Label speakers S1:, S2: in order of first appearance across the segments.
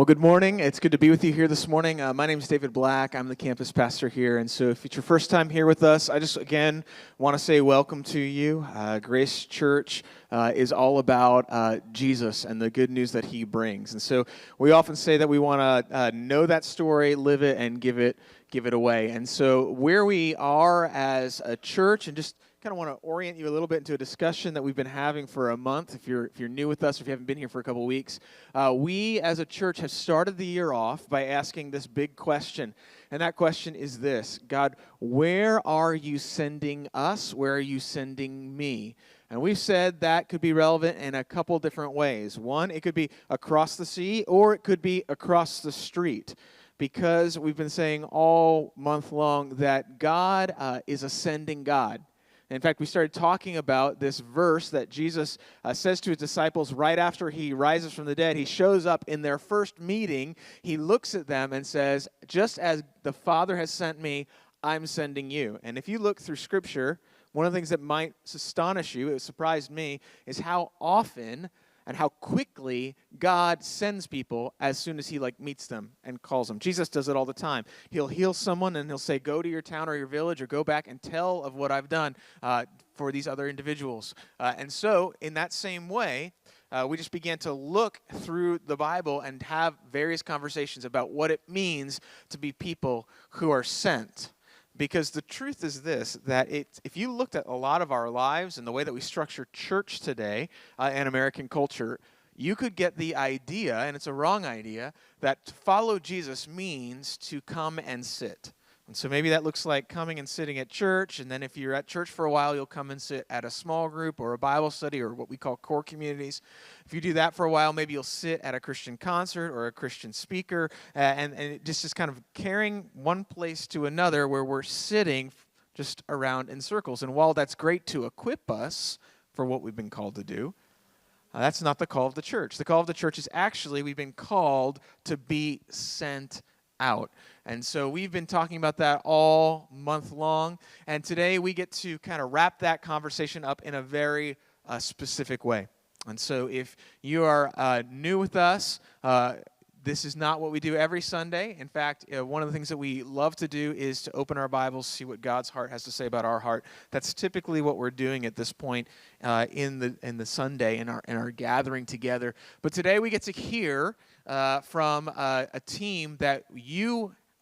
S1: Well, good morning. It's good to be with you here this morning. My name is David Black. I'm the campus pastor here. And so if it's your first time here with us, I just, again, want to say welcome to you. Grace Church is all about Jesus and the good news that he brings. And so we often say that we want to know that story, live it, and give it away. And so where we are as a church, and just kind of want to orient you a little bit into a discussion that we've been having for a month. If you're new with us, or if you haven't been here for a couple of weeks, we as a church have started the year off by asking this big question, and that question is this: God, where are you sending us? Where are you sending me? And we've said that could be relevant in a couple different ways. One, it could be across the sea, or it could be across the street. Because we've been saying all month long that God is a sending God. In fact, we started talking about this verse that Jesus says to his disciples right after he rises from the dead. He shows up in their first meeting. He looks at them and says, just as the Father has sent me, I'm sending you. And if you look through Scripture, one of the things that might astonish you, it surprised me, is how often and how quickly God sends people as soon as he meets them and calls them. Jesus does it all the time. He'll heal someone and he'll say, go to your town or your village, or go back and tell of what I've done for these other individuals. And so in that same way, we just began to look through the Bible and have various conversations about what it means to be people who are sent. Because the truth is this, that if you looked at a lot of our lives and the way that we structure church today in American culture, you could get the idea, and it's a wrong idea, that to follow Jesus means to come and sit. And so maybe that looks like coming and sitting at church, and then if you're at church for a while, you'll come and sit at a small group or a Bible study or what we call core communities. If you do that for a while, maybe you'll sit at a Christian concert or a Christian speaker, and it just is kind of carrying one place to another where we're sitting just around in circles. And while that's great to equip us for what we've been called to do, that's not the call of the church. The call of the church is actually we've been called to be sent out. And so we've been talking about that all month long, and today we get to kind of wrap that conversation up in a very specific way. And so if you are new with us, this is not what we do every Sunday. In fact, one of the things that we love to do is to open our Bibles, see what God's heart has to say about our heart. That's typically what we're doing at this point in the Sunday in our gathering together. But today we get to hear from a team that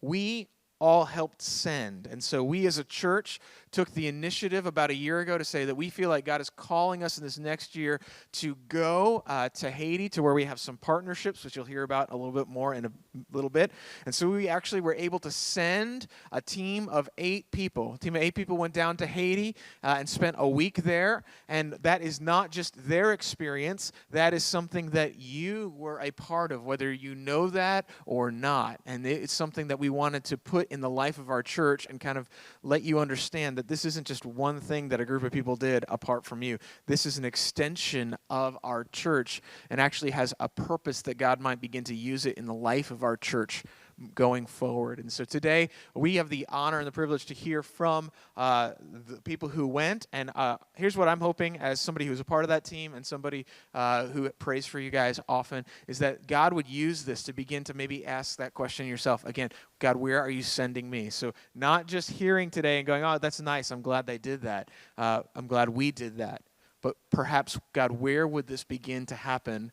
S1: we all helped send. And so we as a church took the initiative about a year ago to say that we feel like God is calling us in this next year to go to Haiti, to where we have some partnerships, which you'll hear about a little bit more in a little bit. And so we actually were able to send a team of 8 people. A team of 8 people went down to Haiti and spent a week there. And that is not just their experience. That is something that you were a part of, whether you know that or not. And it's something that we wanted to put in the life of our church and kind of let you understand that this isn't just one thing that a group of people did apart from you. This is an extension of our church and actually has a purpose that God might begin to use it in the life of our church going forward. And so today we have the honor and the privilege to hear from the people who went. And here's what I'm hoping, as somebody who's a part of that team and somebody who prays for you guys often, is that God would use this to begin to maybe ask that question yourself. Again, God, where are you sending me? So not just hearing today and going, oh, that's nice, I'm glad they did that. I'm glad we did that. But perhaps, God, where would this begin to happen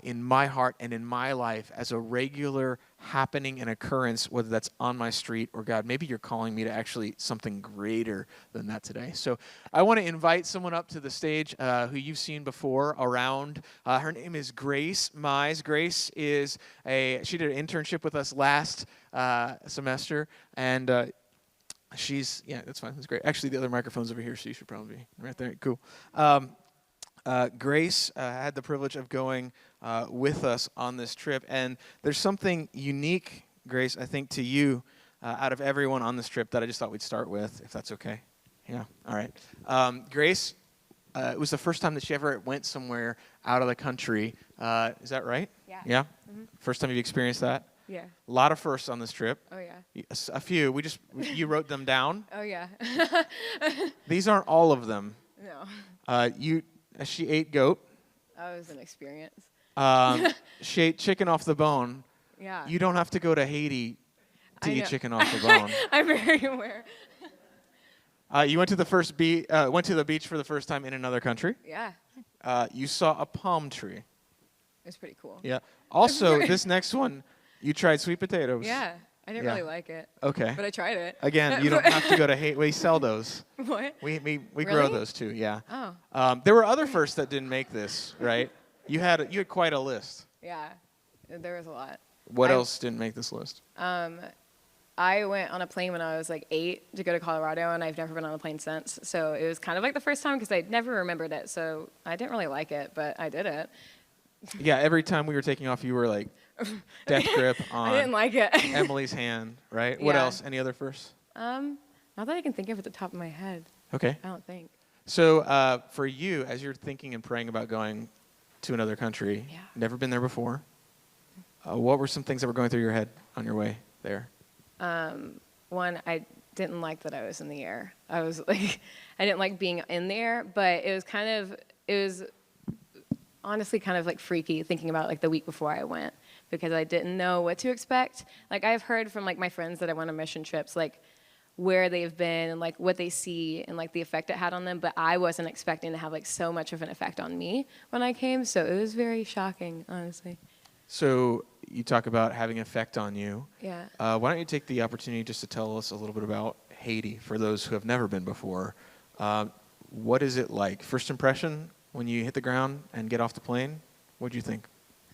S1: in my heart and in my life as a regular happening and occurrence, whether that's on my street or, God, maybe you're calling me to actually something greater than that today. So I want to invite someone up to the stage who you've seen before around. Her name is Grace Mize. Grace she did an internship with us last semester, and that's fine. That's great. Actually, the other microphone's over here, so you should probably be right there. Cool. Grace had the privilege of going with us on this trip, and there's something unique, Grace, I think, to you out of everyone on this trip that I just thought we'd start with, if that's okay. Yeah, all right. Grace, it was the first time that she ever went somewhere out of the country. Is that right?
S2: Yeah.
S1: Yeah?
S2: Mm-hmm.
S1: First time you've experienced that?
S2: Yeah.
S1: A lot of firsts on this trip.
S2: Oh, yeah.
S1: A few. You wrote them down.
S2: Oh, yeah.
S1: These aren't all of them.
S2: No.
S1: She ate goat.
S2: That was an experience.
S1: She ate chicken off the bone.
S2: Yeah.
S1: You don't have to go to Haiti to
S2: I
S1: eat
S2: know.
S1: chicken off the bone.
S2: I'm very aware.
S1: You went to went to the beach for the first time in another country.
S2: Yeah.
S1: You saw a palm tree.
S2: It was pretty cool.
S1: Yeah. Also, this next one, you tried sweet potatoes.
S2: Yeah. I didn't
S1: Yeah.
S2: really like it.
S1: Okay.
S2: But I tried it.
S1: Again, you don't have to go to Haiti. We sell those.
S2: What?
S1: We grow
S2: Really?
S1: those too. Yeah.
S2: Oh.
S1: There were other firsts that didn't make this, right? You had quite a list.
S2: Yeah. There was a lot.
S1: What else didn't make this list?
S2: I went on a plane when I was like 8 to go to Colorado, and I've never been on a plane since. So it was kind of like the first time because I never remembered it. So I didn't really like it, but I did it.
S1: Yeah, every time we were taking off, you were like death grip on
S2: I didn't like it.
S1: Emily's hand, right? What
S2: Yeah.
S1: else? Any other firsts?
S2: Not that I can think of at the top of my head.
S1: Okay.
S2: I don't think.
S1: So for you, as you're thinking and praying about going to another country,
S2: Yeah.
S1: never been there before, what were some things that were going through your head on your way there?
S2: One, I didn't like that I was in the air. I was like, I didn't like being in the air, but it was honestly kind of like freaky thinking about like the week before I went because I didn't know what to expect. Like I've heard from like my friends that I went on mission trips, like where they've been and like what they see and like the effect it had on them, but I wasn't expecting to have like so much of an effect on me when I came, so it was very shocking, honestly.
S1: So you talk about having effect on you.
S2: Yeah.
S1: Why don't you take the opportunity just to tell us a little bit about Haiti for those who have never been before. What is it like? First impression when you hit the ground and get off the plane? What do you think?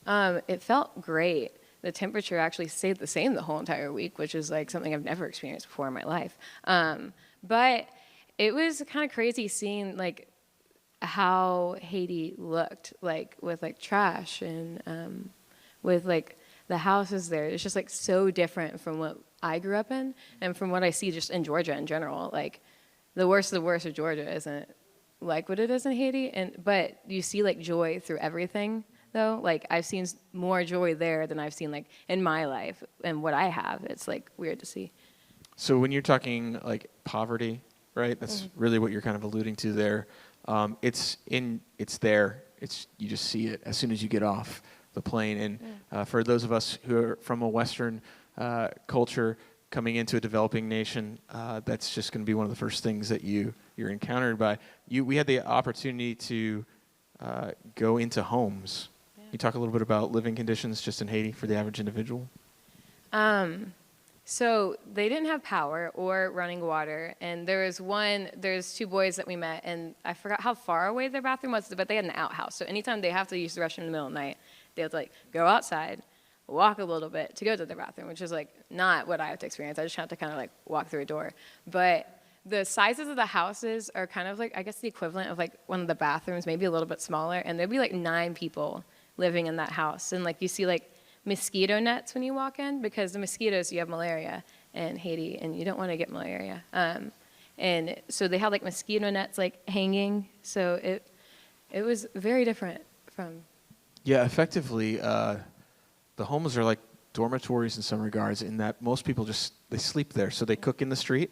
S2: It felt great. The temperature actually stayed the same the whole entire week, which is like something I've never experienced before in my life. But it was kind of crazy seeing like how Haiti looked, like with like trash and with like the houses there. It's just like so different from what I grew up in and from what I see just in Georgia in general. Like the worst of Georgia isn't like what it is in Haiti, but you see like joy through everything though. Like I've seen more joy there than I've seen like in my life and what I have. It's like weird to see.
S1: So when you're talking like poverty, right? That's really what you're kind of alluding to there. It's there. You just see it as soon as you get off the plane. And for those of us who are from a Western culture coming into a developing nation, that's just going to be one of the first things that you're encountered by. We had the opportunity to go into homes. Yeah. You talk a little bit about living conditions just in Haiti for the average individual?
S2: So they didn't have power or running water, and there's two boys that we met, and I forgot how far away their bathroom was, but they had an outhouse. So anytime they have to use the restroom in the middle of the night, they have to like go outside, walk a little bit to go to the bathroom, which is like not what I have to experience. I just have to kind of like walk through a door. But the sizes of the houses are kind of like, I guess the equivalent of like one of the bathrooms, maybe a little bit smaller, and there'd be like 9 people living in that house. And like you see like mosquito nets when you walk in, because the mosquitoes, you have malaria in Haiti, and you don't want to get malaria. And so they had like mosquito nets like hanging. So it was very different from.
S1: Yeah, effectively, the homes are like dormitories in some regards, in that most people they sleep there. So they cook in the street,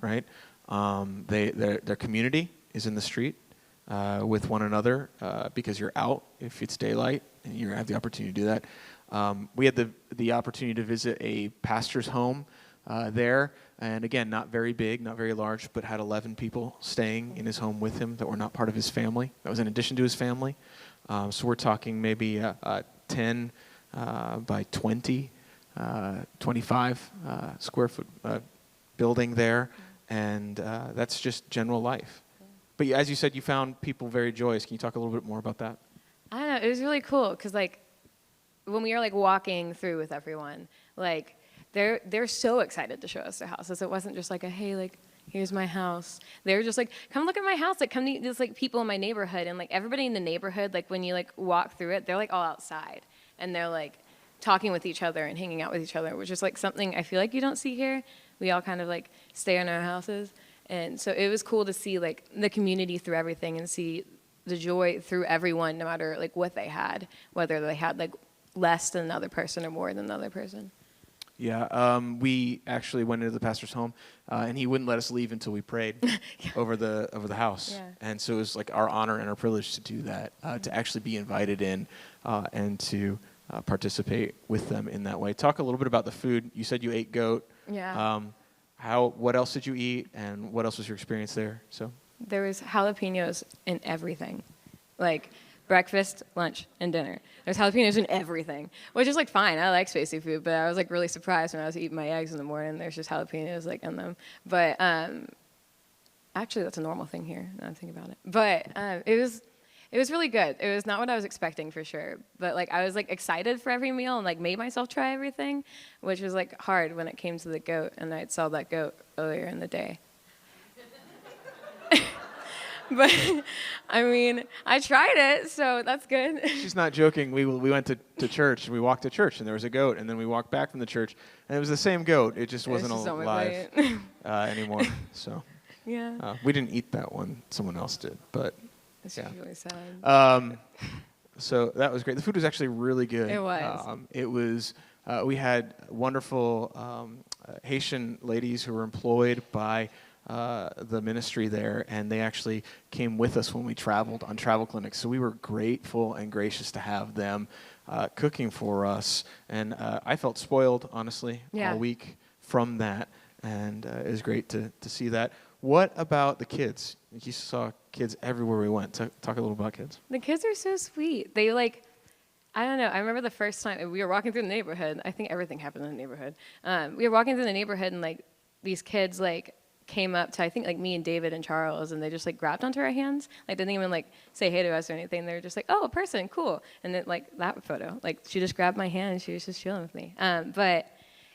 S1: right? Their community is in the street with one another because you're out if it's daylight, and you have the opportunity to do that. We had the opportunity to visit a pastor's home there, and again, not very big, not very large, but had 11 people staying in his home with him that were not part of his family. That was in addition to his family. So we're talking maybe 10 by 20, 25 square foot building there, and that's just general life. But as you said, you found people very joyous. Can you talk a little bit more about that?
S2: I don't know. It was really cool because like when we were like walking through with everyone, like they're so excited to show us their houses. It wasn't just like a hey, like here's my house. They were just like, come look at my house. Like come to these like people in my neighborhood, and like everybody in the neighborhood, like when you like walk through it, they're like all outside and they're like talking with each other and hanging out with each other, which is like something I feel like you don't see here. We all kind of like stay in our houses, and so it was cool to see like the community through everything and see the joy through everyone, no matter like what they had, whether they had like less than another person or more than another person.
S1: Yeah, we actually went into the pastor's home, and he wouldn't let us leave until we prayed over the house. Yeah. And so it was like our honor and our privilege to do that, to actually be invited in, and to participate with them in that way. Talk a little bit about the food. You said you ate goat.
S2: Yeah.
S1: What else did you eat, and what else was your experience there? So
S2: There was jalapenos in everything, like breakfast, lunch, and dinner. There's jalapenos in everything, which is like fine. I like spicy food, but I was like really surprised when I was eating my eggs in the morning. There's just jalapenos like in them. But actually, that's a normal thing here. Now I'm thinking about it. But it was really good. It was not what I was expecting for sure. But like I was like excited for every meal and like made myself try everything, which was like hard when it came to the goat. And I saw that goat earlier in the day. But I mean, I tried it, so that's good.
S1: she's not joking. We went to church. We walked to church, and there was a goat, and then we walked back from the church, and it was the same goat. It just wasn't
S2: It's just on my
S1: alive
S2: plate.
S1: anymore. So
S2: Yeah.
S1: we didn't eat that one. Someone else did, but
S2: It's
S1: yeah.
S2: really sad.
S1: So that was great. The food was actually really good.
S2: It was.
S1: It was. We had wonderful Haitian ladies who were employed by the ministry there, and they actually came with us when we traveled on travel clinics. So we were grateful and gracious to have them cooking for us, and I felt spoiled, honestly,
S2: Yeah.
S1: all week from that, and it was great to see that. What about the kids? You saw kids everywhere we went. Talk a little about kids.
S2: The kids are so sweet. They like, I don't know. I remember the first time we were walking through the neighborhood. I think everything happened in the neighborhood. We were walking through the neighborhood, and like these kids like came up to I think like me and David and Charles, and they just like grabbed onto our hands. Like didn't even like say hey to us or anything. They were just like, oh, a person, cool. And then like that photo, like she just grabbed my hand and she was just chilling with me. But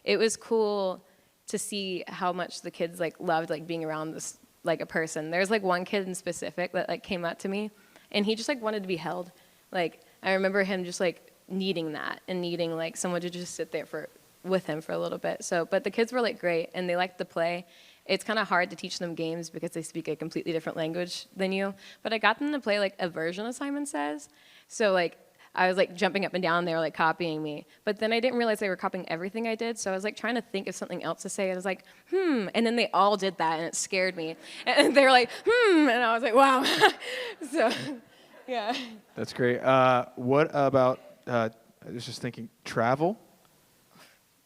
S2: it was cool to see how much the kids like loved like being around this like a person. There's like one kid in specific that like came up to me, and he just like wanted to be held. Like I remember him just like needing that and needing like someone to just sit there with him for a little bit. So, but the kids were like great, and they liked to play. It's kind of hard to teach them games because they speak a completely different language than you. But I got them to play like a version of Simon Says. So like I was like jumping up and down, they were like copying me. But then I didn't realize they were copying everything I did. So I was like trying to think of something else to say. I was like, And then they all did that, and it scared me. And they were like, And I was like, wow. So, yeah.
S1: That's great. What about, I was just thinking, travel?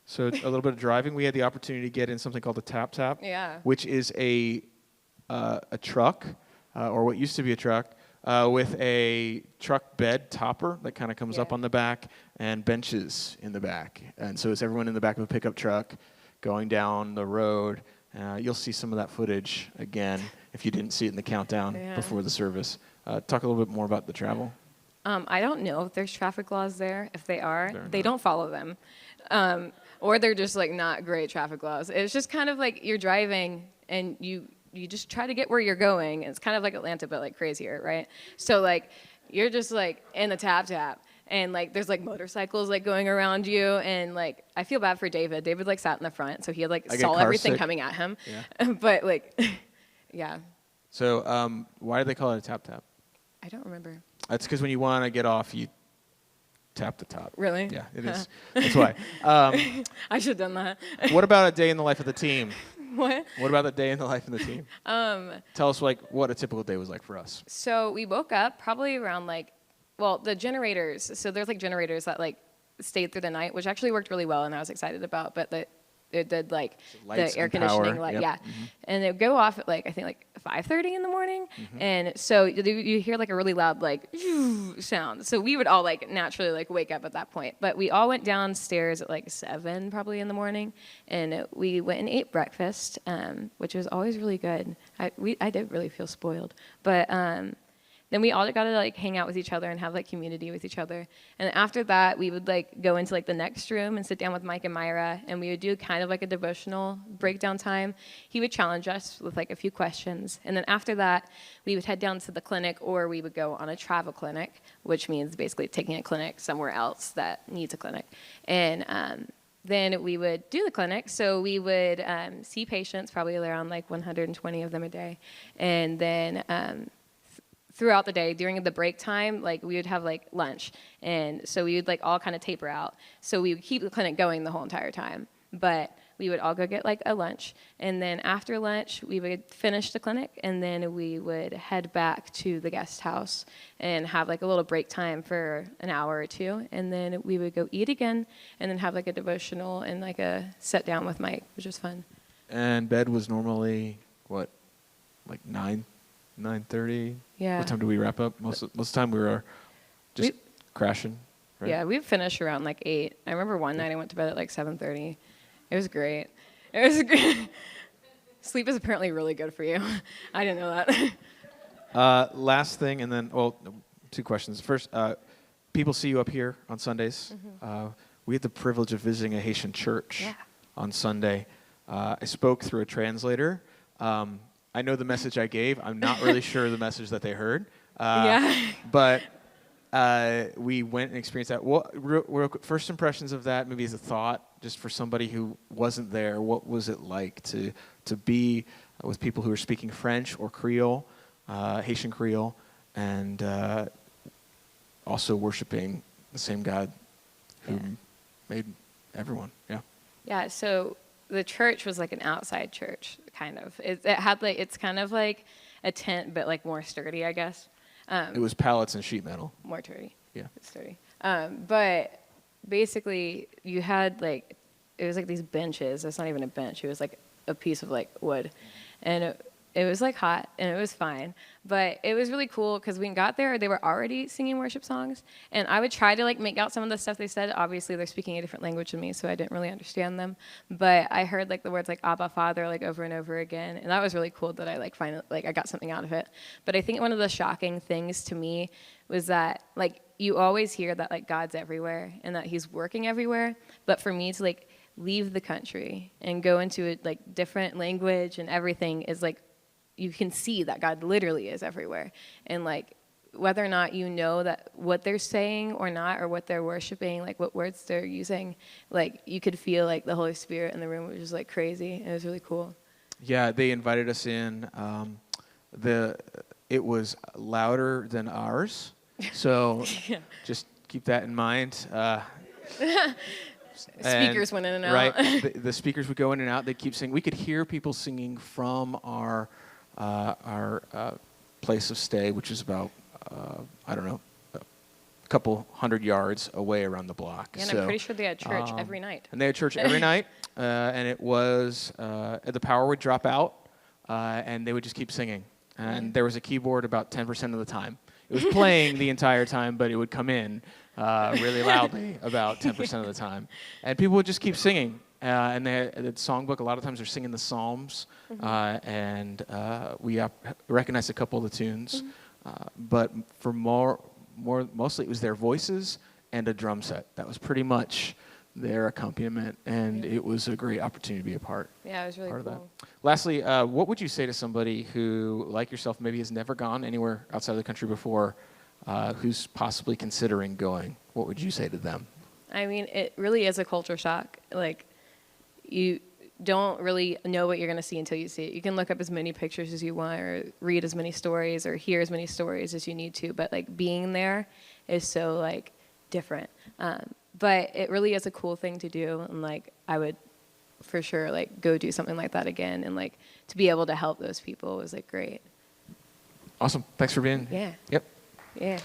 S1: So a little bit of driving. We had the opportunity to get in something called a tap-tap,
S2: Yeah.
S1: which is a truck, or what used to be a truck, with a truck bed topper that kind of comes up
S2: Yeah.
S1: on the back and benches in the back. And so it's everyone in the back of a pickup truck going down the road. You'll see some of that footage again if you didn't see it in the countdown
S2: Yeah.
S1: before the service. Talk a little bit more about the travel.
S2: I don't know if there's traffic laws there. If they are,
S1: They're
S2: they
S1: not.
S2: don't follow them. Or they're just like not great traffic laws. It's just kind of like you're driving and you just try to get where you're going. It's kind of like Atlanta, but like crazier, right? So like you're just like in the tap, and like there's like motorcycles like going around you, and like I feel bad for David. David like sat in the front, so he had like
S1: I get
S2: saw
S1: car
S2: everything
S1: sick.
S2: coming at him.
S1: Yeah.
S2: But like, yeah,
S1: So why do they call it a tap-tap?
S2: I don't remember.
S1: That's because when you want to get off, you tap the top.
S2: Really?
S1: Yeah, it is. That's why.
S2: I should have done that.
S1: What about a day in the life of the team?
S2: What?
S1: What about the day in the life of the team? Tell us like what a typical day was like for us.
S2: So we woke up probably around like, well, the generators. So there's like generators that like stayed through the night, which actually worked really well, and I was excited about. But it did like
S1: lights
S2: the air
S1: and power.
S2: conditioning, like
S1: Yep.
S2: yeah, and it would go off at like I think like 5:30 in the morning,
S1: Mm-hmm.
S2: and so you hear like a really loud like sound. So we would all like naturally like wake up at that point. But we all went downstairs at like 7 probably in the morning, and we went and ate breakfast, which was always really good. I did really feel spoiled, but. Then we all got to like hang out with each other and have like community with each other. And after that, we would like go into like the next room and sit down with Mike and Myra, and we would do kind of like a devotional breakdown time. He would challenge us with like a few questions. And then after that, we would head down to the clinic, or we would go on a travel clinic, which means basically taking a clinic somewhere else that needs a clinic. And then we would do the clinic. So we would see patients, probably around like 120 of them a day. And then throughout the day, during the break time, like we would have like lunch, and so we would like all kind of taper out. So we would keep the clinic going the whole entire time. But we would all go get like a lunch. And then after lunch, we would finish the clinic, and then we would head back to the guest house and have like a little break time for an hour or two. And then we would go eat again, and then have like a devotional and like a sit down with Mike, which was fun.
S1: And bed was normally, what, like 9:30?
S2: Yeah.
S1: What time do we wrap up? Most of the time we were just crashing, right?
S2: Yeah, we'd finish around like 8. I remember one night I went to bed at like 7:30. It was great. It was great. Sleep is apparently really good for you. I didn't know that.
S1: Last thing, and then, well, 2 questions. First, people see you up here on Sundays. We had the privilege of visiting a Haitian church on Sunday. I spoke through a translator. I know the message I gave. I'm not really sure the message that they heard. But we went and experienced that. Real quick, first impressions of that, maybe as a thought, just for somebody who wasn't there. What was it like to be with people who are speaking French or Creole, Haitian Creole, and also worshiping the same God who made everyone? Yeah.
S2: Yeah. So the church was like an outside church, kind of. It had like, it's kind of like a tent, but like more sturdy, I guess.
S1: It was pallets and sheet metal.
S2: More sturdy.
S1: Yeah.
S2: Sturdy. But basically, you had like, it was like these benches. It's not even a bench. It was like a piece of like wood. And it was like hot, and it was fine. But it was really cool because when we got there, they were already singing worship songs. And I would try to like make out some of the stuff they said. Obviously, they're speaking a different language than me, so I didn't really understand them. But I heard like the words like Abba Father like over and over again. And that was really cool that I like finally like I got something out of it. But I think one of the shocking things to me was that like you always hear that like God's everywhere and that he's working everywhere. But for me to like leave the country and go into a like different language and everything is like you can see that God literally is everywhere. And like whether or not you know that what they're saying or not, or what they're worshiping, like what words they're using, like you could feel like the Holy Spirit in the room, which was like crazy. It was really cool.
S1: Yeah, they invited us in. It was louder than ours, so just keep that in mind.
S2: Speakers went in and out.
S1: Right, the speakers would go in and out. They'd keep singing. We could hear people singing from our place of stay, which is about, I don't know, a couple 100 yards away around the block.
S2: Yeah, and I'm pretty sure they had church every night.
S1: And they had church every night, and it was, the power would drop out, and they would just keep singing. And there was a keyboard about 10% of the time. It was playing the entire time, but it would come in really loudly about 10% of the time. And people would just keep singing. And the songbook, a lot of times they're singing the Psalms, and we recognized a couple of the tunes. But for mostly it was their voices and a drum set. That was pretty much their accompaniment, and it was a great opportunity to be a part.
S2: Yeah, it was really
S1: cool.
S2: That.
S1: Lastly, what would you say to somebody who, like yourself, maybe has never gone anywhere outside of the country before, who's possibly considering going? What would you say to them?
S2: I mean, it really is a culture shock. Like, you don't really know what you're going to see until you see it. You can look up as many pictures as you want, or read as many stories, or hear as many stories as you need to, but like being there is so like different. But it really is a cool thing to do, and like I would for sure like go do something like that again, and like to be able to help those people was like great.
S1: Awesome. Thanks for being here.
S2: Yeah.
S1: Yep.
S2: Yeah.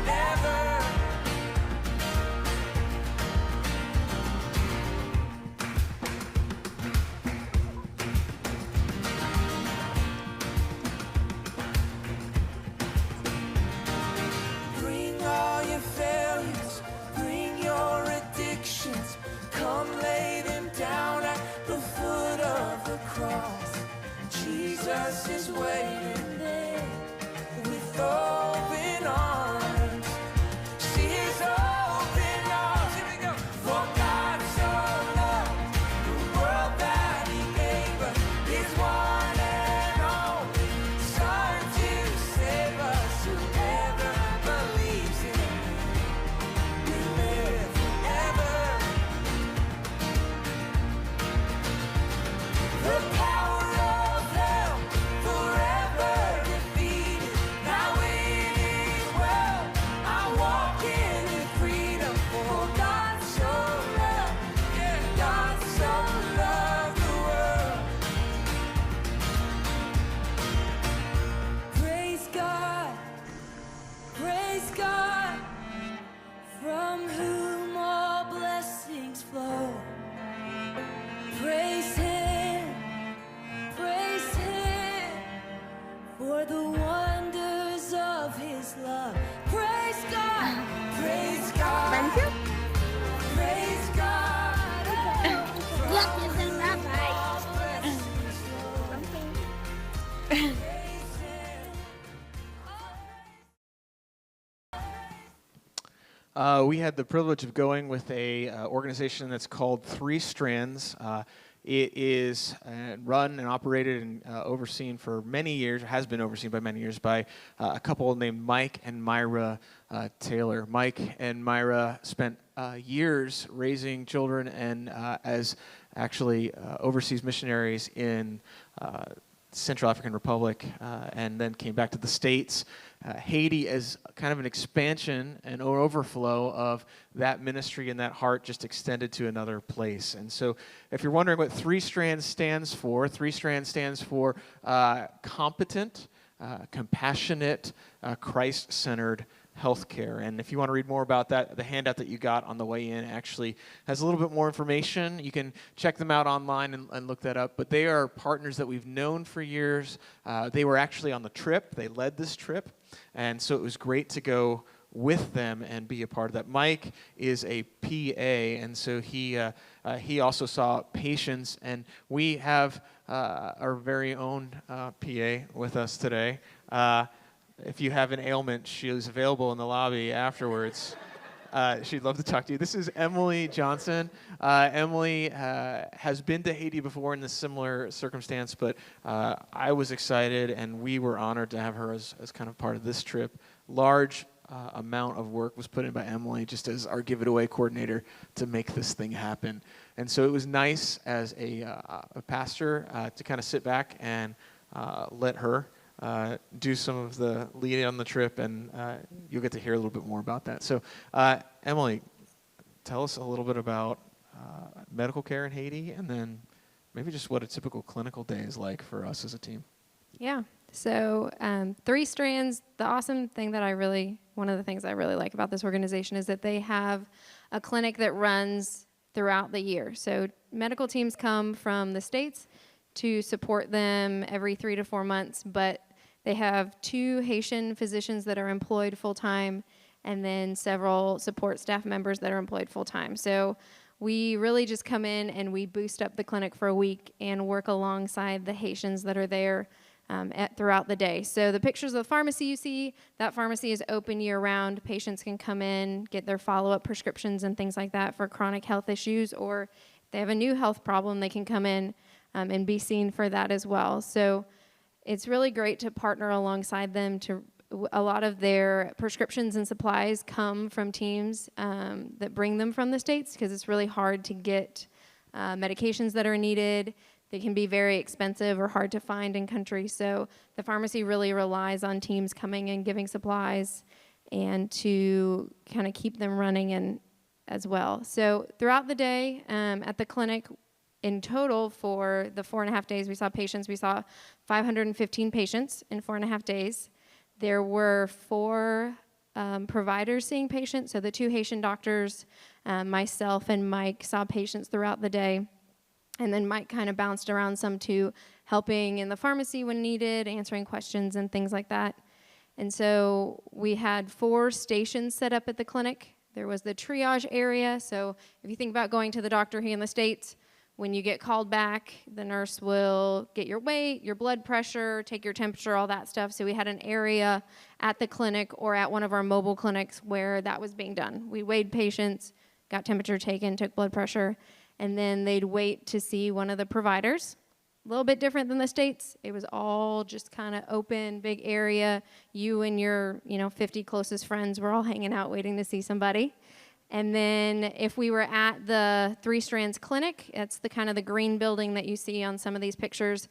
S3: Never from whom all blessings flow. Praise Him for the wonders of His love. Praise God, praise God, praise God.
S1: We had the privilege of going with a organization that's called Three Strands. It is run and operated and overseen for many years, has been overseen by many years, by a couple named Mike and Myra Taylor. Mike and Myra spent years raising children and as actually overseas missionaries in Central African Republic, and then came back to the States. Haiti is kind of an expansion and overflow of that ministry and that heart just extended to another place. And so if you're wondering what Three Strands stands for, competent, compassionate, Christ-centered healthcare. And if you want to read more about that, the handout that you got on the way in actually has a little bit more information. You can check them out online and look that up. But they are partners that we've known for years. They were actually on the trip. They led this trip. And so it was great to go with them and be a part of that. Mike is a PA, and so he also saw patients. And we have our very own PA with us today. If you have an ailment, she is available in the lobby afterwards. She'd love to talk to you. This is Emily Johnson. Emily has been to Haiti before in a similar circumstance, but I was excited, and we were honored to have her as kind of part of this trip. Large amount of work was put in by Emily, just as our Give It Away coordinator, to make this thing happen. And so it was nice as a pastor to kind of sit back and let her do some of the leading on the trip, and you'll get to hear a little bit more about that. So, Emily, tell us a little bit about medical care in Haiti, and then maybe just what a typical clinical day is like for us as a team.
S4: Yeah. So, Three Strands, one of the things I really like about this organization is that they have a clinic that runs throughout the year. So, medical teams come from the States to support them every 3 to 4 months, but they have 2 Haitian physicians that are employed full-time, and then several support staff members that are employed full-time. So we really just come in and we boost up the clinic for a week and work alongside the Haitians that are there throughout the day. So the pictures of the pharmacy you see, that pharmacy is open year-round. Patients can come in, get their follow-up prescriptions and things like that for chronic health issues, or if they have a new health problem, they can come in and be seen for that as well. So it's really great to partner alongside them. A lot of their prescriptions and supplies come from teams that bring them from the States, because it's really hard to get medications that are needed. They can be very expensive or hard to find in country. So the pharmacy really relies on teams coming and giving supplies and to kind of keep them running as well. So throughout the day at the clinic, in total, for the 4.5 days we saw 515 patients in 4.5 days. There were 4 providers seeing patients. So the 2 Haitian doctors, myself and Mike, saw patients throughout the day. And then Mike kind of bounced around some too, helping in the pharmacy when needed, answering questions and things like that. And so we had 4 stations set up at the clinic. There was the triage area. So if you think about going to the doctor here in the States, when you get called back, the nurse will get your weight, your blood pressure, take your temperature, all that stuff. So we had an area at the clinic or at one of our mobile clinics where that was being done. We weighed patients, got temperature taken, took blood pressure, and then they'd wait to see one of the providers. A little bit different than the States. It was all just kind of open, big area. You and your 50 closest friends were all hanging out waiting to see somebody. And then if we were at the Three Strands Clinic, it's the kind of the green building that you see on some of these pictures,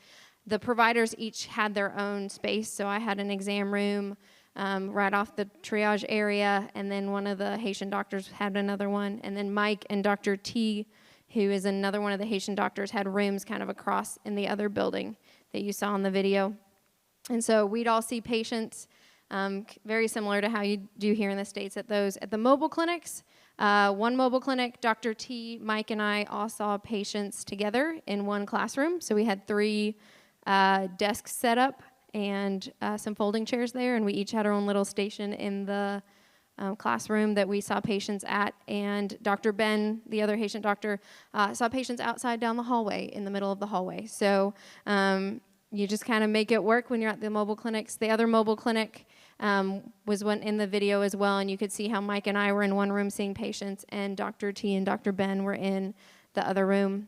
S4: the providers each had their own space. So I had an exam room right off the triage area, and then one of the Haitian doctors had another one. And then Mike and Dr. T, who is another one of the Haitian doctors, had rooms kind of across in the other building that you saw in the video. And so we'd all see patients very similar to how you do here in the States at the mobile clinics. One mobile clinic, Dr. T, Mike, and I all saw patients together in one classroom. So we had 3 desks set up and some folding chairs there, and we each had our own little station in the classroom that we saw patients at. And Dr. Ben, the other Haitian doctor, saw patients outside down the hallway, in the middle of the hallway. So you just kind of make it work when you're at the mobile clinics. The other mobile clinic was one in the video as well, and you could see how Mike and I were in one room seeing patients, and Dr. T and Dr. Ben were in the other room.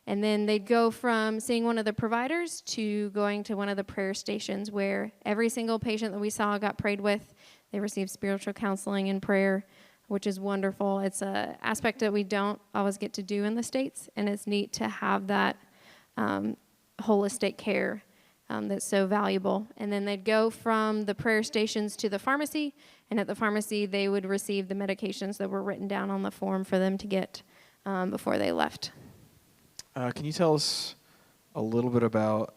S4: And then they'd go from seeing one of the providers to going to one of the prayer stations where every single patient that we saw got prayed with. They received spiritual counseling and prayer, which is wonderful. It's an aspect that we don't always get to do in the States, and it's neat to have that holistic care that's so valuable. And then they'd go from the prayer stations to the pharmacy, and at the pharmacy they would receive the medications that were written down on the form for them to get before they left.
S1: Can you tell us a little bit about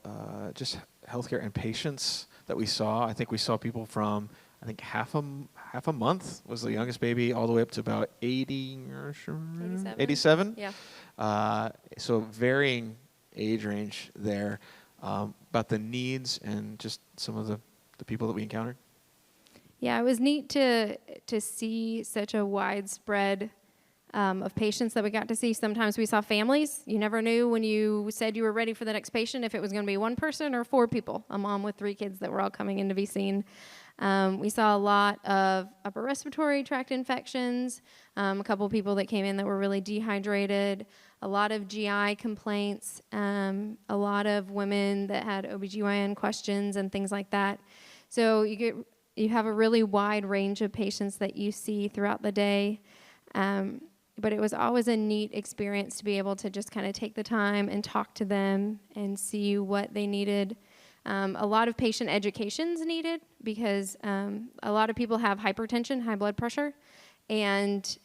S1: just healthcare and patients that we saw? I think we saw people from, I think half a month was the youngest baby, all the way up to about 87.
S4: Yeah.
S1: So varying age range there. About the needs and just some of the people that we encountered.
S4: Yeah, it was neat to see such a widespread of patients that we got to see. Sometimes we saw families. You never knew when you said you were ready for the next patient if it was going to be one person or 4 people, a mom with 3 kids that were all coming in to be seen. We saw a lot of upper respiratory tract infections, a couple people that came in that were really dehydrated, a lot of GI complaints, a lot of women that had OBGYN questions and things like that. So you have a really wide range of patients that you see throughout the day. But it was always a neat experience to be able to just kind of take the time and talk to them and see what they needed. A lot of patient education's needed because a lot of people have hypertension, high blood pressure, and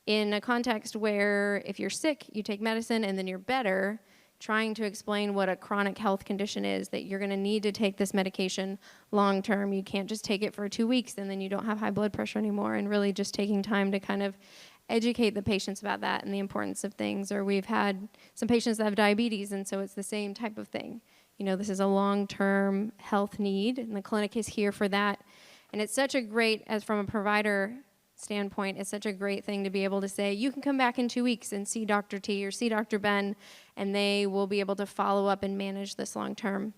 S4: in a context where if you're sick, you take medicine and then you're better, trying to explain what a chronic health condition is, that you're going to need to take this medication long term. You can't just take it for 2 weeks and then you don't have high blood pressure anymore, and really just taking time to kind of educate the patients about that and the importance of things. Or we've had some patients that have diabetes, and so it's the same type of thing. You know, this is a long-term health need, and the clinic is here for that. And it's such a great, as from a provider standpoint, it's such a great thing to be able to say, you can come back in 2 weeks and see Dr. T or see Dr. Ben, and they will be able to follow up and manage this long-term.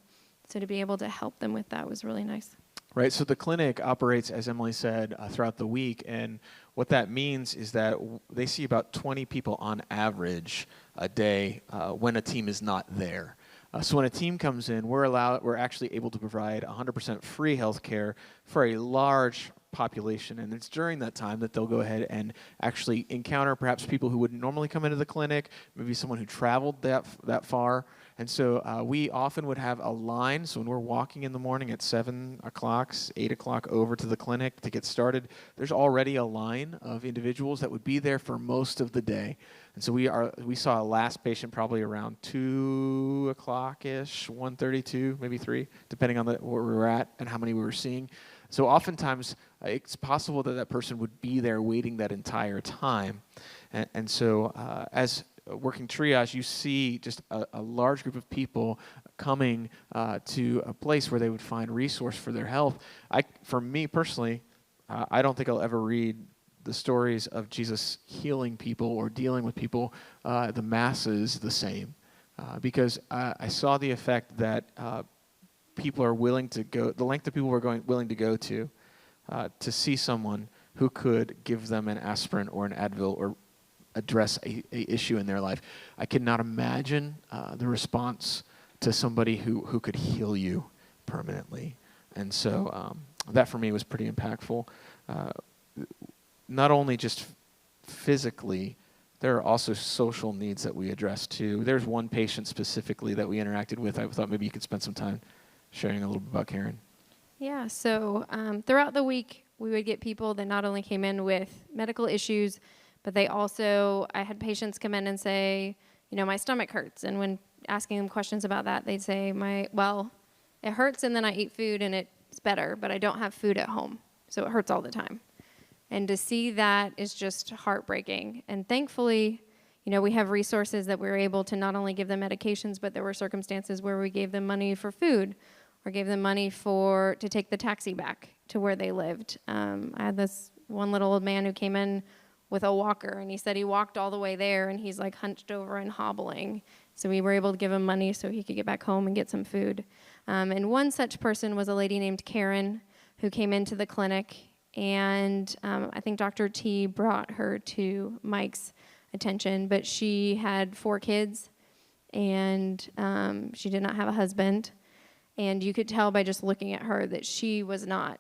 S4: So to be able to help them with that was really nice.
S1: Right, so the clinic operates, as Emily said, throughout the week, and what that means is that they see about 20 people on average a day when a team is not there. So when a team comes in, we're actually able to provide 100% free health care for a large population, and it's during that time that they'll go ahead and actually encounter perhaps people who wouldn't normally come into the clinic, maybe someone who traveled that far. And so we often would have a line. So when we're walking in the morning at 7 o'clock, 8 o'clock over to the clinic to get started, there's already a line of individuals that would be there for most of the day. And so we saw a last patient probably around 2 o'clock-ish, 1:32, maybe 3, depending on where we were at and how many we were seeing. So oftentimes it's possible that person would be there waiting that entire time. And so as working triage, you see just a large group of people coming to a place where they would find resource for their health. For me personally, I don't think I'll ever read the stories of Jesus healing people or dealing with people, the masses, the same. Because I saw the effect that people are willing to go, the length that people were willing to go to see someone who could give them an aspirin or an Advil or address a issue in their life. I cannot imagine the response to somebody who could heal you permanently. And so that for me was pretty impactful. Not only just physically, there are also social needs that we address too. There's one patient specifically that we interacted with. I thought maybe you could spend some time sharing a little bit about Karen.
S4: Yeah, so throughout the week, we would get people that not only came in with medical issues, but I had patients come in and say, my stomach hurts. And when asking them questions about that, they'd say, it hurts and then I eat food and it it's better, but I don't have food at home, so it hurts all the time. And to see that is just heartbreaking. And thankfully, we have resources that we're able to not only give them medications, but there were circumstances where we gave them money for food or gave them money to take the taxi back to where they lived. I had this one little old man who came in with a walker, and he said he walked all the way there, and he's like hunched over and hobbling. So we were able to give him money so he could get back home and get some food. And one such person was a lady named Karen who came into the clinic, and I think Dr. T brought her to Mike's attention, but she had 4 kids, and she did not have a husband. And you could tell by just looking at her that she was not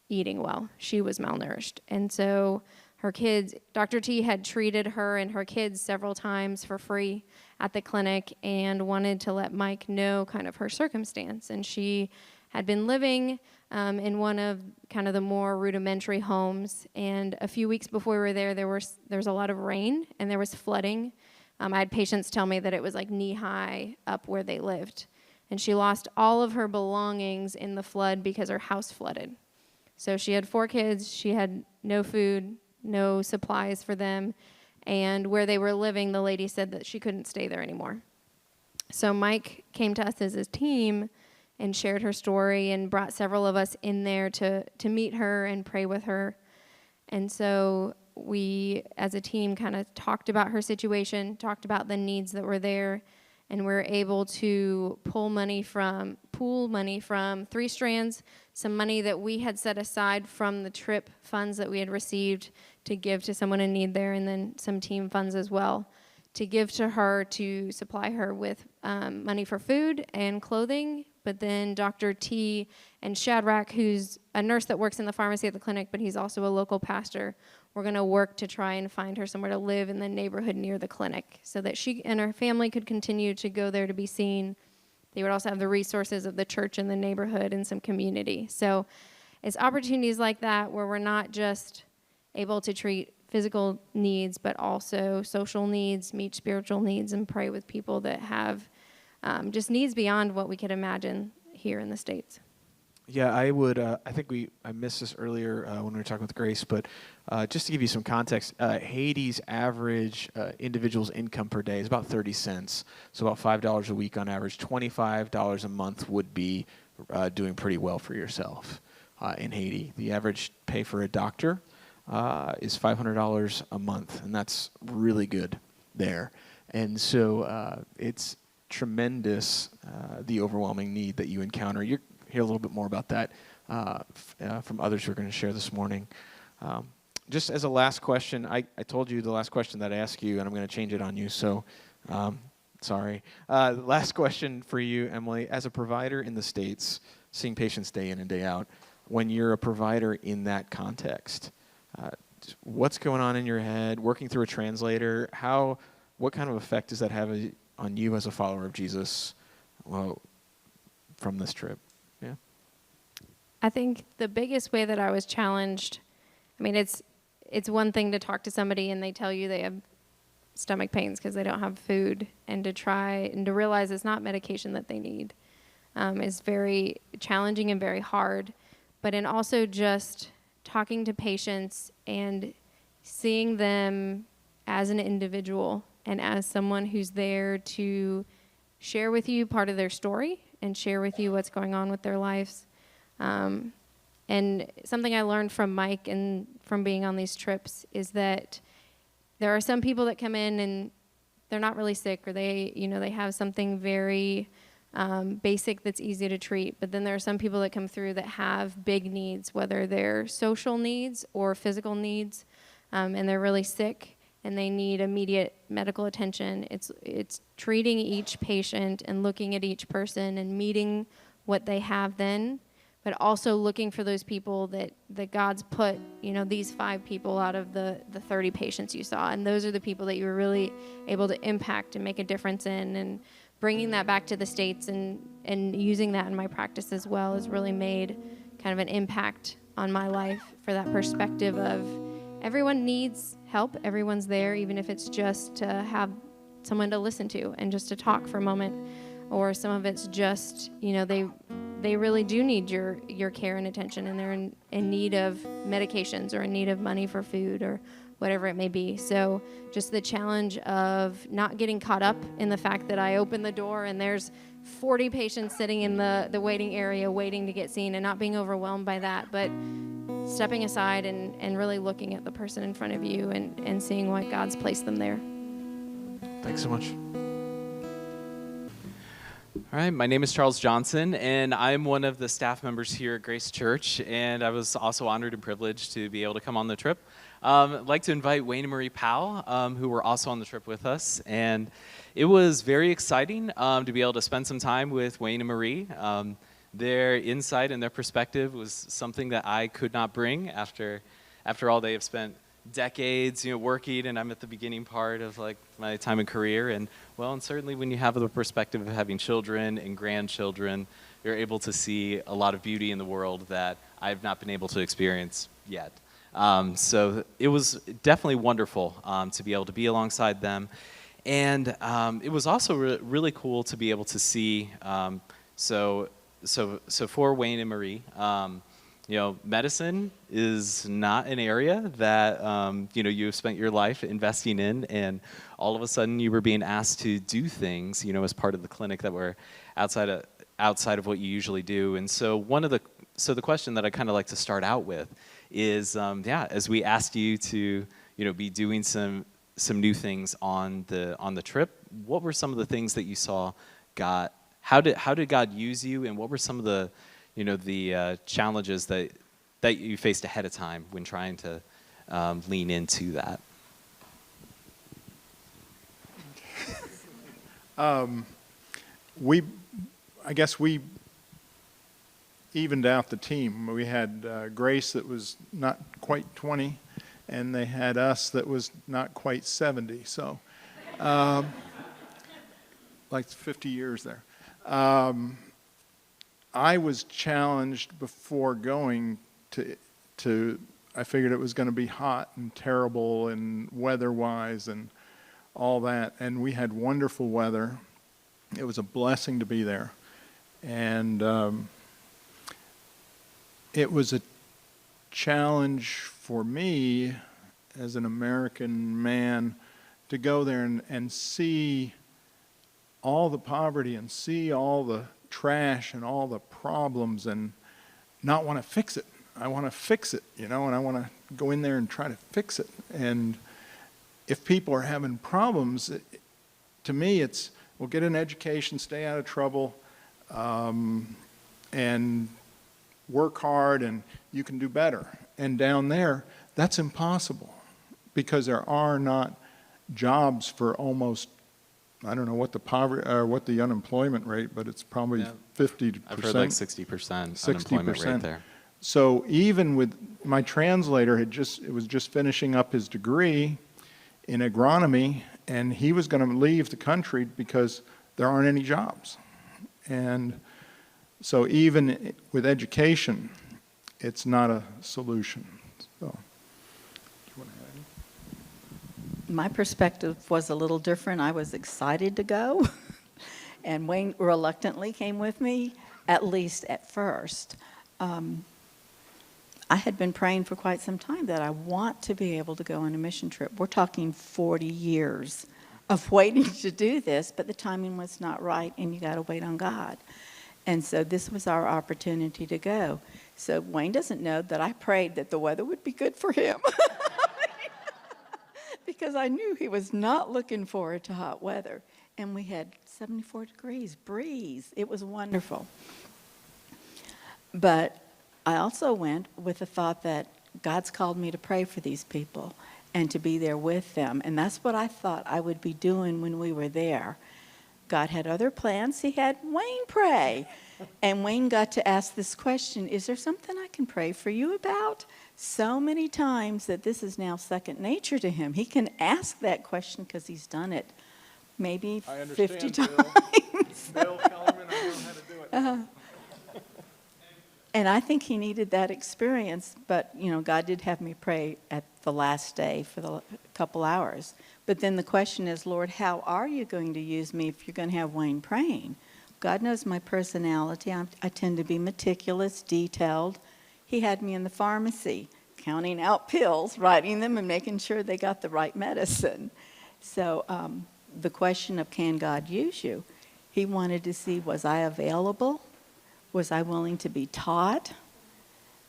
S4: eating well. She was malnourished. And so her kids, Dr. T had treated her and her kids several times for free at the clinic and wanted to let Mike know kind of her circumstance. And she had been living in one of kind of the more rudimentary homes. And a few weeks before we were there was a lot of rain and there was flooding. I had patients tell me that it was like knee-high up where they lived. And she lost all of her belongings in the flood because her house flooded. So she had 4 kids. She had no food, no supplies for them. And where they were living, the lady said that she couldn't stay there anymore. So Mike came to us as his team and shared her story and brought several of us in there to meet her and pray with her. And so we, as a team, kind of talked about her situation, talked about the needs that were there, and we're able to pool money from 3 strands, some money that we had set aside from the trip funds that we had received to give to someone in need there, and then some team funds as well, to give to her to supply her with money for food and clothing. But then Dr. T and Shadrach, who's a nurse that works in the pharmacy at the clinic, but he's also a local pastor, we're going to work to try and find her somewhere to live in the neighborhood near the clinic so that she and her family could continue to go there to be seen. They would also have the resources of the church in the neighborhood and some community. So it's opportunities like that where we're not just able to treat physical needs, but also social needs, meet spiritual needs, and pray with people that have just needs beyond what we could imagine here in the States.
S1: Yeah, I would. I think I missed this earlier when we were talking with Grace, but just to give you some context, Haiti's average individual's income per day is about 30 cents, so about $5 a week on average. $25 a month would be doing pretty well for yourself in Haiti. The average pay for a doctor is $500 a month, and that's really good there. And so it's tremendous, the overwhelming need that you encounter. You're hear a little bit more about that from others who are going to share this morning. Just as a last question, I told you the last question that I asked you, and I'm going to change it on you, so sorry. Last question for you, Emily. As a provider in the States, seeing patients day in and day out, when you're a provider in that context, what's going on in your head, working through a translator, what kind of effect does that have on you as a follower of Jesus from this trip? Yeah.
S4: I think the biggest way that I was challenged, it's one thing to talk to somebody and they tell you they have stomach pains because they don't have food, and to try and to realize it's not medication that they need is very challenging and very hard. But in also just talking to patients and seeing them as an individual and as someone who's there to share with you part of their story and share with you what's going on with their lives. And something I learned from Mike and from being on these trips is that there are some people that come in and they're not really sick, or they have something very basic that's easy to treat. But then there are some people that come through that have big needs, whether they're social needs or physical needs, and they're really sick and they need immediate medical attention. It's treating each patient and looking at each person and meeting what they have then, but also looking for those people that God's put, these 5 people out of the 30 patients you saw. And those are the people that you were really able to impact and make a difference in. And bringing that back to the States and using that in my practice as well has really made kind of an impact on my life, for that perspective of everyone needs help. Everyone's there, even if it's just to have someone to listen to and just to talk for a moment. Or some of it's just, they really do need your care and attention, and they're in need of medications or in need of money for food or whatever it may be. So just the challenge of not getting caught up in the fact that I open the door and there's 40 patients sitting in the waiting area waiting to get seen, and not being overwhelmed by that, but stepping aside and really looking at the person in front of you and seeing why God's placed them there.
S1: Thanks so much.
S5: All right, my name is Charles Johnson, and I'm one of the staff members here at Grace Church, and I was also honored and privileged to be able to come on the trip. I'd like to invite Wayne and Marie Powell, who were also on the trip with us, and it was very exciting to be able to spend some time with Wayne and Marie. Their insight and their perspective was something that I could not bring after all they have spent decades, working, and I'm at the beginning part of like my time and career, and certainly when you have the perspective of having children and grandchildren, you're able to see a lot of beauty in the world that I've not been able to experience yet. So it was definitely wonderful to be able to be alongside them, and it was also really cool to be able to see. So for Wayne and Marie. Medicine is not an area that, you've spent your life investing in, and all of a sudden you were being asked to do things, as part of the clinic that were outside of what you usually do. And so the question that I kind of like to start out with is, as we asked you to, be doing some new things on the trip, what were some of the things that you saw how did God use you, and what were some of the challenges that you faced ahead of time when trying to lean into that?
S6: I guess we evened out the team. We had Grace that was not quite 20, and they had us that was not quite 70. So, like 50 years there. I was challenged before going to I figured it was going to be hot and terrible and weather-wise and all that. And we had wonderful weather. It was a blessing to be there. And it was a challenge for me as an American man to go there and see all the poverty and see all the trash and all the problems and not want to fix it. I want to fix it, and I want to go in there and try to fix it. And if people are having problems, to me it's, well, get an education, stay out of trouble, and work hard, and you can do better. And down there, that's impossible because there are not jobs for almost, I don't know what the poverty or what the unemployment rate, but it's probably 50%.
S5: I've heard like 60% unemployment rate there.
S6: So even with my translator was just finishing up his degree in agronomy, and he was going to leave the country because there aren't any jobs. And so even with education, it's not a solution. So, do you want to add anything?
S7: My perspective was a little different. I was excited to go, and Wayne reluctantly came with me, at least at first. I had been praying for quite some time that I want to be able to go on a mission trip. We're talking 40 years of waiting to do this, but the timing was not right, and you got to wait on God. And so this was our opportunity to go. So Wayne doesn't know that I prayed that the weather would be good for him. Because I knew he was not looking forward to hot weather. And we had 74 degrees, breeze. It was wonderful. But I also went with the thought that God's called me to pray for these people and to be there with them. And that's what I thought I would be doing when we were there. God had other plans. He had Wayne pray. And Wayne got to ask this question, is there something I can pray for you about? So many times that this is now second nature to him. He can ask that question because he's done it maybe 50 times.
S6: Bill Kellerman, I know how to do it.
S7: And I think he needed that experience, but, God did have me pray at the last day for the couple hours. But then the question is, Lord, how are you going to use me if you're going to have Wayne praying? God knows my personality. I tend to be meticulous, detailed. He had me in the pharmacy, counting out pills, writing them, and making sure they got the right medicine. So the question of can God use you? He wanted to see, was I available? Was I willing to be taught?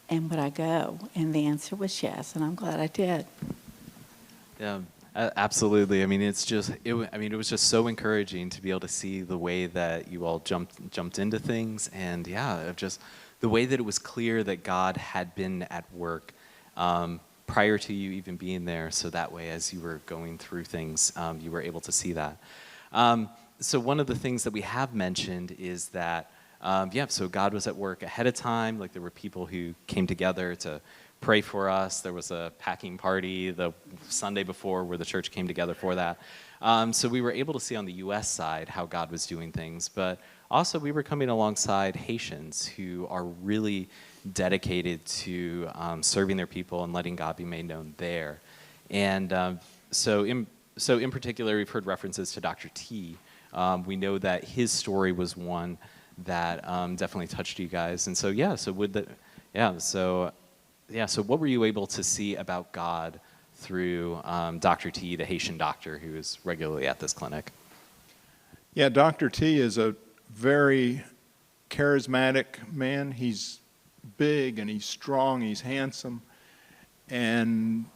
S7: And would I go? And the answer was yes, and I'm glad I did.
S5: Yeah, absolutely. I mean, it was just so encouraging to be able to see the way that you all jumped into things, and just the way that it was clear that God had been at work prior to you even being there. So that way, as you were going through things, you were able to see that. So one of the things that we have mentioned is that so God was at work ahead of time. Like there were people who came together to pray for us. There was a packing party the Sunday before where the church came together for that. So we were able to see on the U.S. side how God was doing things, but also we were coming alongside Haitians who are really dedicated to serving their people and letting God be made known there. And so in particular, we've heard references to Dr. T. We know that his story was one that definitely touched you guys. And so so what were you able to see about God through Dr. T, the Haitian doctor who is regularly at this clinic?
S6: Yeah, Dr. T is a very charismatic man. He's big and he's strong, he's handsome, and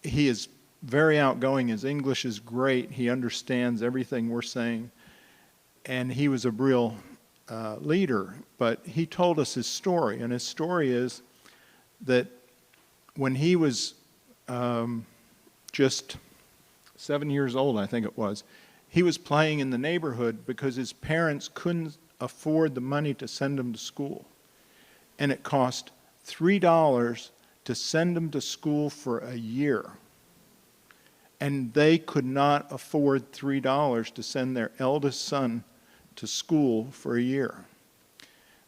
S6: he is very outgoing. His English is great. He understands everything we're saying, and he was a real leader. But he told us his story, and his story is that when he was just 7 years old, I think it was, he was playing in the neighborhood because his parents couldn't afford the money to send him to school. And it cost $3 to send him to school for a year. And they could not afford $3 to send their eldest son to school for a year.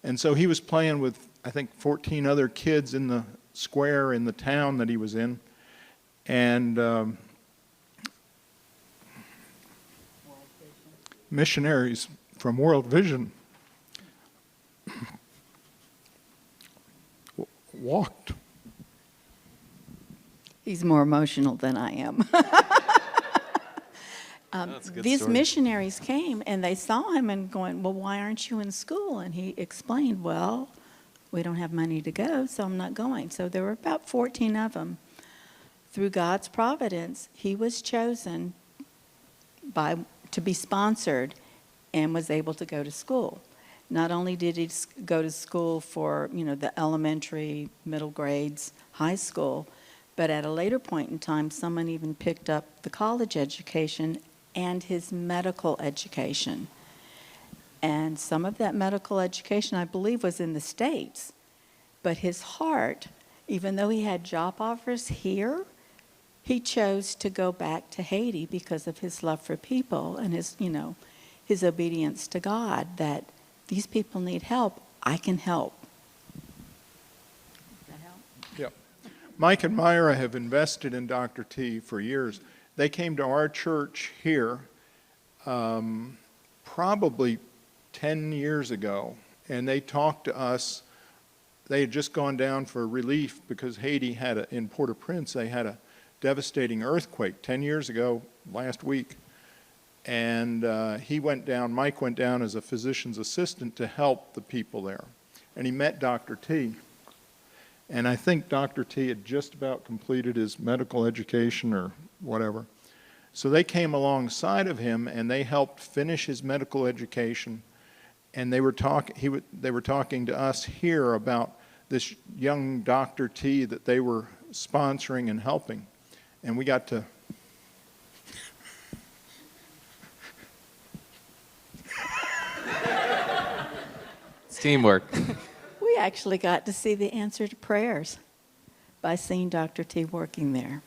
S6: And so he was playing with, I think, 14 other kids in the square in the town that he was in. And missionaries from World Vision walked.
S7: He's more emotional than I am.
S5: That's a good
S7: These
S5: story.
S7: missionaries came and they saw him and going, well, why aren't you in school? And he explained, well, we don't have money to go, so I'm not going. So there were about 14 of them. Through God's providence, he was chosen to be sponsored and was able to go to school. Not only did he go to school for, the elementary, middle grades, high school, but at a later point in time, someone even picked up the college education and his medical education. And some of that medical education, I believe, was in the States. But his heart, even though he had job offers here, he chose to go back to Haiti because of his love for people and his obedience to God, that these people need help, I can help. Does that help?
S6: Yep. Mike and Myra have invested in Dr. T for years. They came to our church here probably 10 years ago, and they talked to us. They had just gone down for relief because Haiti in Port-au-Prince, they had a devastating earthquake 10 years ago last week. And Mike went down as a physician's assistant to help the people there. And he met Dr. T. And I think Dr. T had just about completed his medical education or whatever. So they came alongside of him and they helped finish his medical education. And they were talking to us here about this young Dr. T that they were sponsoring and helping. And we got to
S5: It's teamwork.
S7: We actually got to see the answer to prayers by seeing Dr. T working there.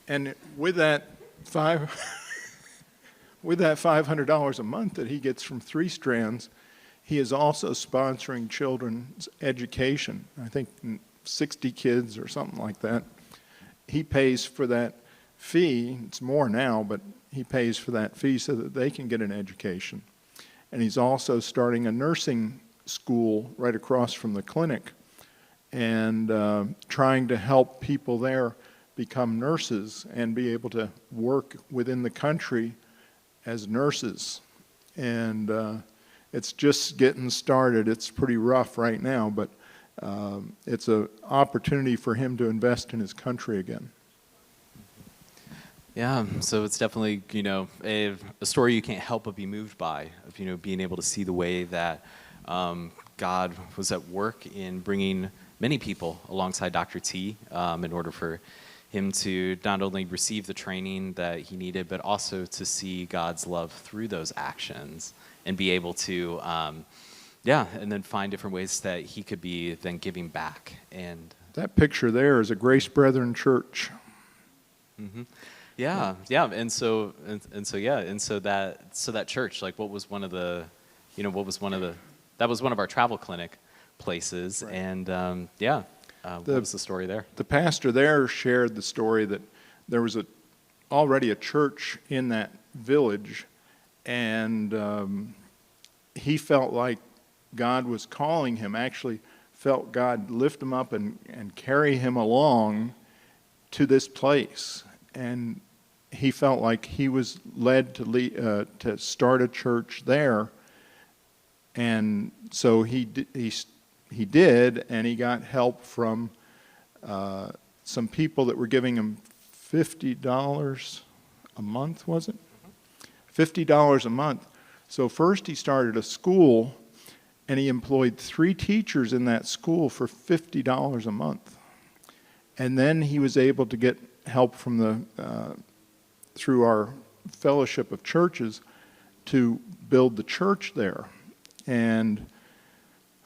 S6: And with that $500 a month that he gets from Three Strands, he is also sponsoring children's education. I think 60 kids or something like that. He pays for that fee. It's more now, but he pays for that fee so that they can get an education. And he's also starting a nursing school right across from the clinic and trying to help people there become nurses and be able to work within the country as nurses. And it's just getting started. It's pretty rough right now, but it's an opportunity for him to invest in his country again.
S5: Yeah, so it's definitely, a story you can't help but be moved by, of, being able to see the way that God was at work in bringing many people alongside Dr. T in order for him to not only receive the training that he needed, but also to see God's love through those actions and be able to, and then find different ways that he could be then giving back. And
S6: that picture there is a Grace Brethren church.
S5: Mm-hmm. Yeah, and so that church, like, what was one of the, that was one of our travel clinic places, right. And what was the story there? The
S6: pastor there shared the story that there was already a church in that village, and he felt like God was calling him, actually felt God lift him up and carry him along to this place. And he felt like he was led to start a church there. And so he did, and he got help from some people that were giving him $50 a month, was it? $50 a month. So first he started a school, and he employed 3 teachers in that school for $50 a month. And then he was able to get help from through our fellowship of churches to build the church there. And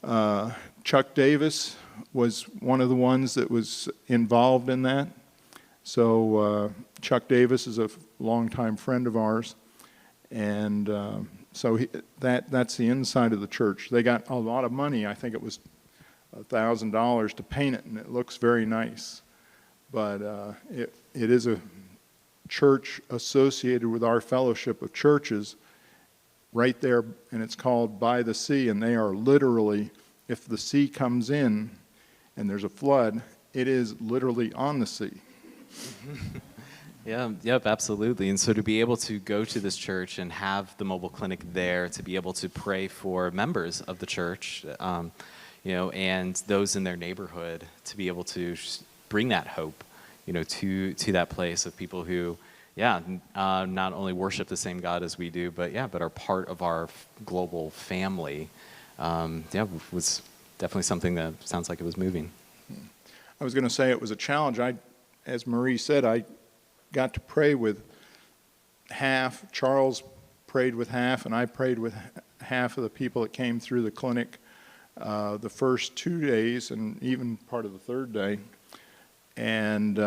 S6: Chuck Davis was one of the ones that was involved in that. So Chuck Davis is a longtime friend of ours, and so that's the inside of the church. They got a lot of money. I think it was $1,000 to paint it, and it looks very nice. But it is a church associated with our fellowship of churches right there, and it's called By the Sea, and they are literally, if the sea comes in and there's a flood, it is literally on the sea.
S5: Yep, absolutely. And so to be able to go to this church and have the mobile clinic there, to be able to pray for members of the church, and those in their neighborhood, to be able to bring that hope, to that place of people who, not only worship the same God as we do, but are part of our global family. Was definitely something that sounds like it was moving.
S6: I was going to say it was a challenge. As Marie said, I got to pray with half. Charles prayed with half, and I prayed with half of the people that came through the clinic the first 2 days and even part of the third day. And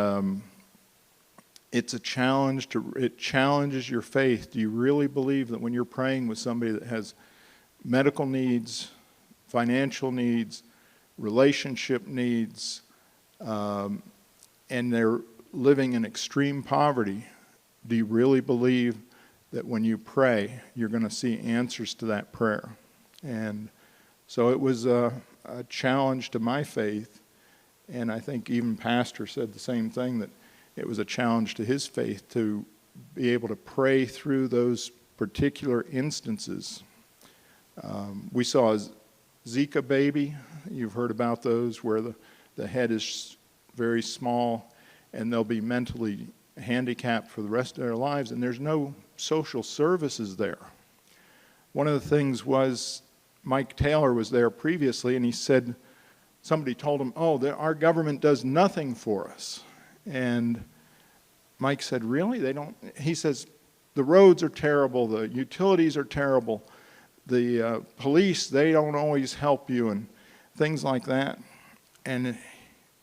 S6: it's a challenge. It challenges your faith. Do you really believe that when you're praying with somebody that has medical needs, financial needs, relationship needs, and they're living in extreme poverty, do you really believe that when you pray, you're going to see answers to that prayer? And so it was a challenge to my faith, and I think even Pastor said the same thing, that it was a challenge to his faith to be able to pray through those particular instances. We saw a Zika baby. You've heard about those, where the head is very small and they'll be mentally handicapped for the rest of their lives, and there's no social services there. One of the things was, Mike Taylor was there previously, and he said, somebody told him, our government does nothing for us. And Mike said, really? They don't? He says, the roads are terrible, the utilities are terrible, the police, they don't always help you, and things like that. And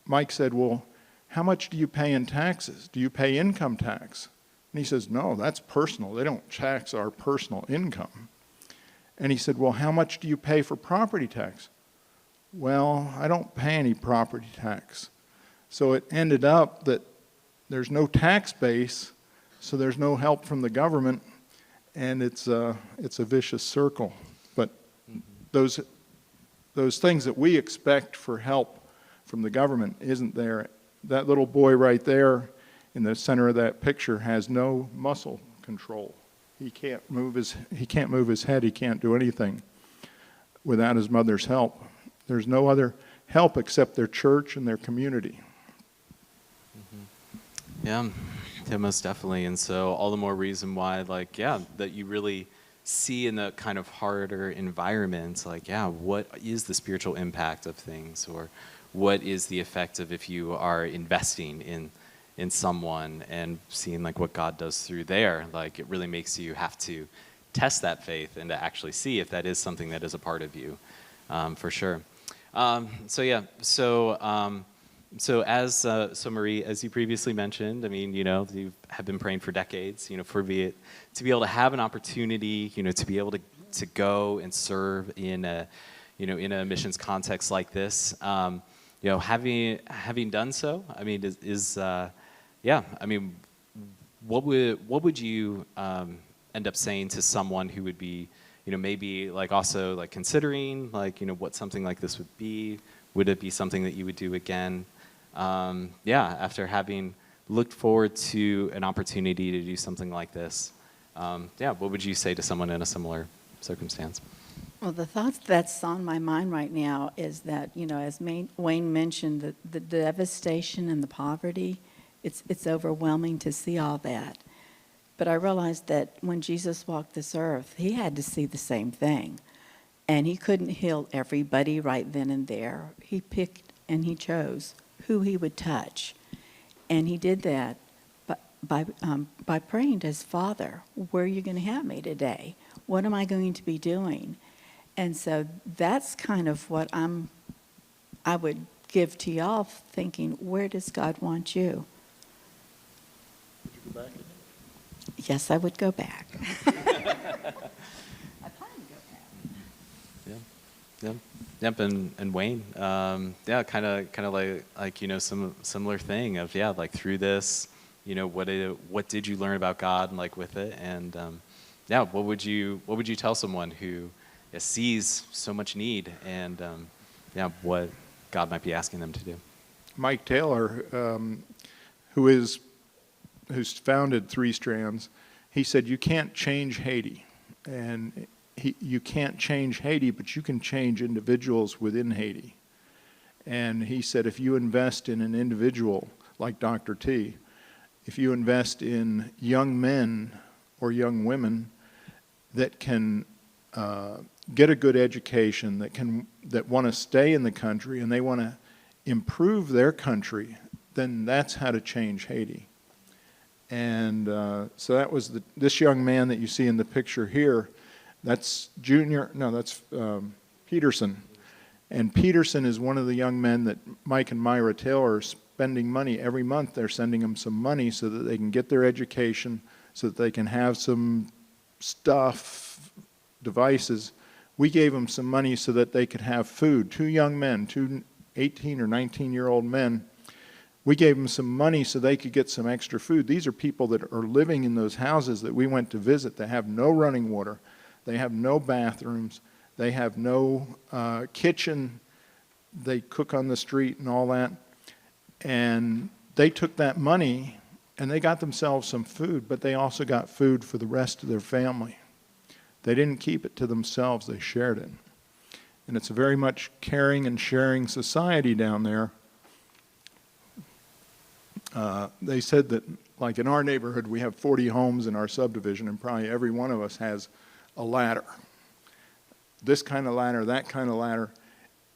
S6: Mike said, well, how much do you pay in taxes? Do you pay income tax? And he says, no, that's personal. They don't tax our personal income. And he said, well, how much do you pay for property tax? Well, I don't pay any property tax. So it ended up that there's no tax base, So there's no help from the government, and it's a vicious circle. But those things that we expect for help from the government isn't there. That little boy right there in the center of that picture has no muscle control. He can't move his head. He can't do anything without his mother's help. There's no other help except their church and their community.
S5: Yeah, most definitely. And so all the more reason why, that you really see in the kind of harder environments, what is the spiritual impact of things, or what is the effect of if you are investing in someone and seeing what God does through there. It really makes you have to test that faith and to actually see if that is something that is a part of you, for sure. So Marie, as you previously mentioned, you have been praying for decades, to be able to have an opportunity, to be able to go and serve in a missions context like this. Having done so, what would you end up saying to someone who would be, maybe also considering what something like this would be? Would it be something that you would do again? After having looked forward to an opportunity to do something like this, what would you say to someone in a similar circumstance?
S7: Well, the thought that's on my mind right now is that, as Wayne mentioned, the devastation and the poverty, it's overwhelming to see all that. But I realized that when Jesus walked this earth, he had to see the same thing. And he couldn't heal everybody right then and there. He picked and he chose who he would touch. And he did that by praying to his Father, where are you going to have me today? What am I going to be doing? And so that's kind of what I would give to y'all, thinking, where does God want you?
S6: Would you go back?
S7: Yes, I would go back. I plan to go back.
S5: Yep, and Wayne, kind of like some similar thing of through this, what did you learn about God and with it, and what would you tell someone who sees so much need and what God might be asking them to do?
S6: Mike Taylor, who's founded Three Strands, he said you can't change Haiti, and you can't change Haiti, but you can change individuals within Haiti. And he said if you invest in an individual like Dr. T, if you invest in young men or young women that can get a good education, that want to stay in the country and they want to improve their country, then that's how to change Haiti. And so that was this young man that you see in the picture here. That's Peterson. And Peterson is one of the young men that Mike and Myra Taylor are spending money. Every month they're sending them some money so that they can get their education, so that they can have some stuff, devices. We gave them some money so that they could have food. Two young men, two 18 or 19-year-old men, we gave them some money so they could get some extra food. These are people that are living in those houses that we went to visit. They have no running water. They have no bathrooms. They have no kitchen. They cook on the street and all that. And they took that money and they got themselves some food, but they also got food for the rest of their family. They didn't keep it to themselves. They shared it. And it's a very much caring and sharing society down there. They said that, like in our neighborhood, we have 40 homes in our subdivision, and probably every one of us has a ladder. This kind of ladder, that kind of ladder.